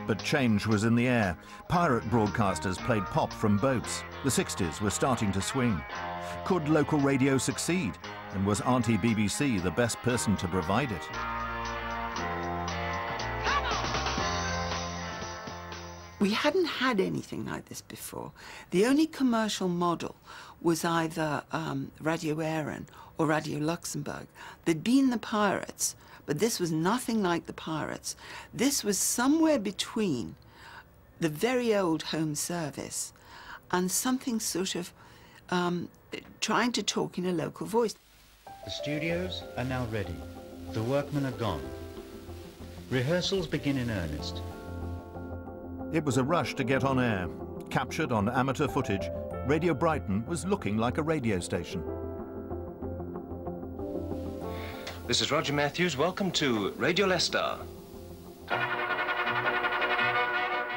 But change was in the air. Pirate broadcasters played pop from boats. The 60s were starting to swing. Could local radio succeed? And was Auntie BBC the best person to provide it? We hadn't had anything like this before. The only commercial model was either Radio Éireann or Radio Luxembourg. There'd been the Pirates, but this was nothing like the Pirates. This was somewhere between the very old Home Service and something sort of trying to talk in a local voice. The studios are now ready. The workmen are gone. Rehearsals begin in earnest. It was a rush to get on air. Captured on amateur footage, Radio Brighton was looking like a radio station. This is Roger Matthews. Welcome to Radio Leicester.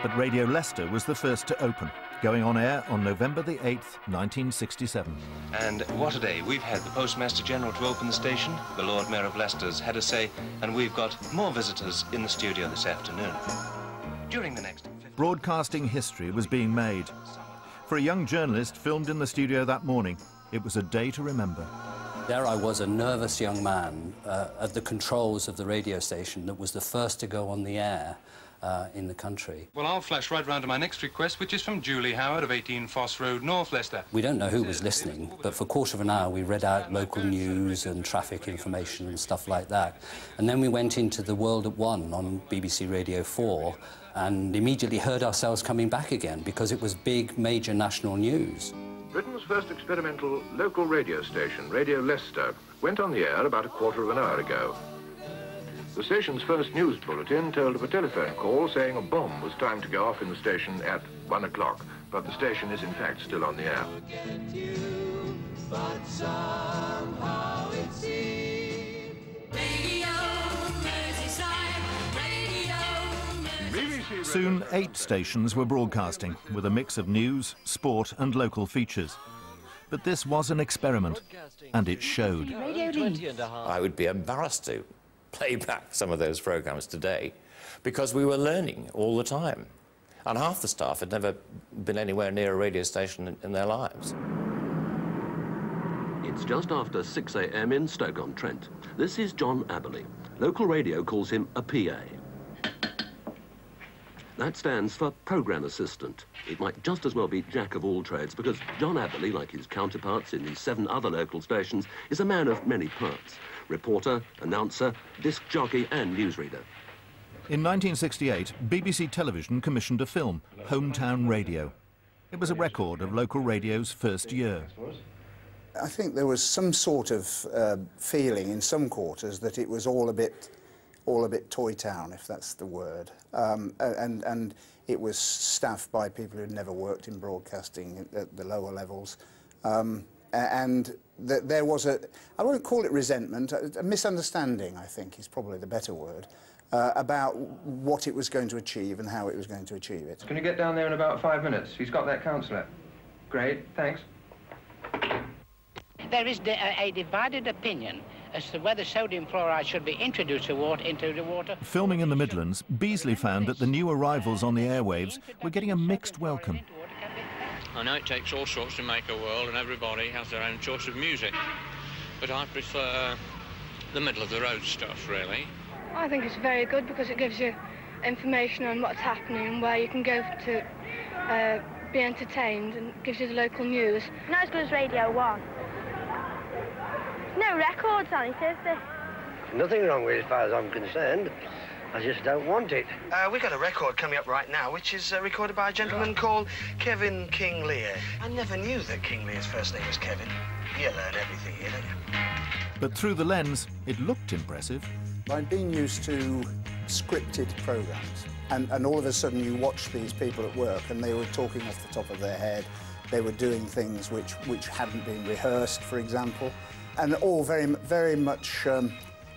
But Radio Leicester was the first to open, going on air on November the 8th, 1967. And what a day. We've had the Postmaster General to open the station, the Lord Mayor of Leicester's had a say, and we've got more visitors in the studio this afternoon. During the next... Broadcasting history was being made. For a young journalist filmed in the studio that morning, it was a day to remember. There I was, a nervous young man at the controls of the radio station that was the first to go on the air in the country. Well, I'll flash right round to my next request, which is from Julie Howard of 18 Foss Road, North Leicester. We don't know who was listening, but for a quarter of an hour we read out local news and traffic information and stuff like that. And then we went into The World at One on BBC Radio 4 and immediately heard ourselves coming back again because it was big, major national news. Britain's first experimental local radio station, Radio Leicester, went on the air about a quarter of an hour ago. The station's first news bulletin told of a telephone call saying a bomb was timed to go off in the station at 1 o'clock, but the station is in fact still on the air. Soon, 8 stations were broadcasting, with a mix of news, sport and local features. But this was an experiment, and it showed. I would be embarrassed to play back some of those programmes today, because we were learning all the time. And half the staff had never been anywhere near a radio station in their lives. It's just after 6 a.m. in Stoke-on-Trent. This is John Aberley. Local radio calls him a PA. That stands for Programme Assistant. It might just as well be Jack of all trades, because John Aberley, like his counterparts in the 7 other local stations, is a man of many parts. Reporter, announcer, disc jockey and newsreader. In 1968, BBC Television commissioned a film, Hometown Radio. It was a record of local radio's first year. I think there was some sort of feeling in some quarters that it was all a bit toy town, if that's the word. And it was staffed by people who'd never worked in broadcasting at the lower levels. And there was I won't call it resentment, a misunderstanding, I think, is probably the better word, about what it was going to achieve and how it was going to achieve it. Can you get down there in about 5 minutes? He's got that councillor. Great, thanks. There is a divided opinion as to whether sodium fluoride should be introduced into the water. Filming in the Midlands, Beasley found that the new arrivals on the airwaves were getting a mixed welcome. I know it takes all sorts to make a world and everybody has their own choice of music, but I prefer the middle-of-the-road stuff, really. I think it's very good because it gives you information on what's happening and where you can go to be entertained, and gives you the local news. Not as good as Radio 1. No records on it, is there? Nothing wrong with it as far as I'm concerned. I just don't want it. We've got a record coming up right now, which is recorded by a gentleman called Kevin King Lear. I never knew that King Lear's first name was Kevin. You learn everything here, don't you? But through the lens, it looked impressive. I'd been used to scripted programmes, and all of a sudden you watch these people at work and they were talking off the top of their head. They were doing things which hadn't been rehearsed, for example, and all very much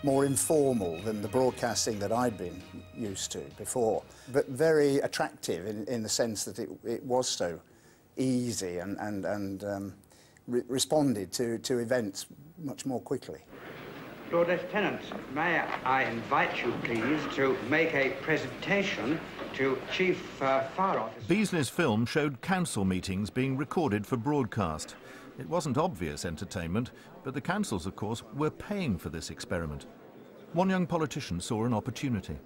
more informal than the broadcasting that I'd been used to before, but very attractive in the sense that it was so easy and responded to events much more quickly. Lord Lieutenant, may I invite you, please, to make a presentation to Chief Fire Officer. Beasley's film showed council meetings being recorded for broadcast. It wasn't obvious entertainment, but the councils, of course, were paying for this experiment. One young politician saw an opportunity.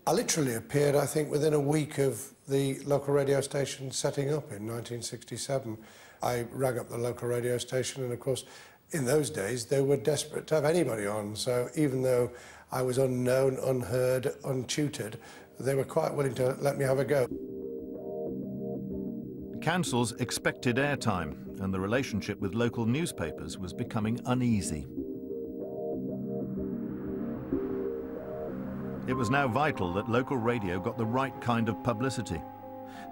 I literally appeared, I think, within a week of the local radio station setting up in 1967. I rang up the local radio station, and of course, in those days, they were desperate to have anybody on. So even though I was unknown, unheard, untutored, they were quite willing to let me have a go. Councils expected airtime, and the relationship with local newspapers was becoming uneasy. It was now vital that local radio got the right kind of publicity.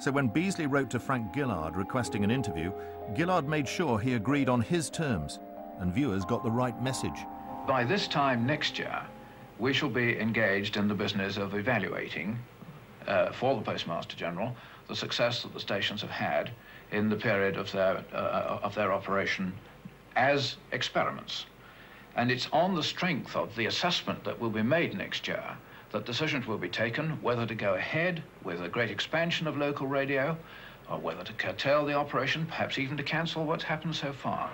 So when Beasley wrote to Frank Gillard requesting an interview, Gillard made sure he agreed on his terms, and viewers got the right message. By this time next year, we shall be engaged in the business of evaluating, for the Postmaster General, the success that the stations have had in the period of their operation as experiments. And it's on the strength of the assessment that will be made next year that decisions will be taken whether to go ahead with a great expansion of local radio, or whether to curtail the operation, perhaps even to cancel what's happened so far.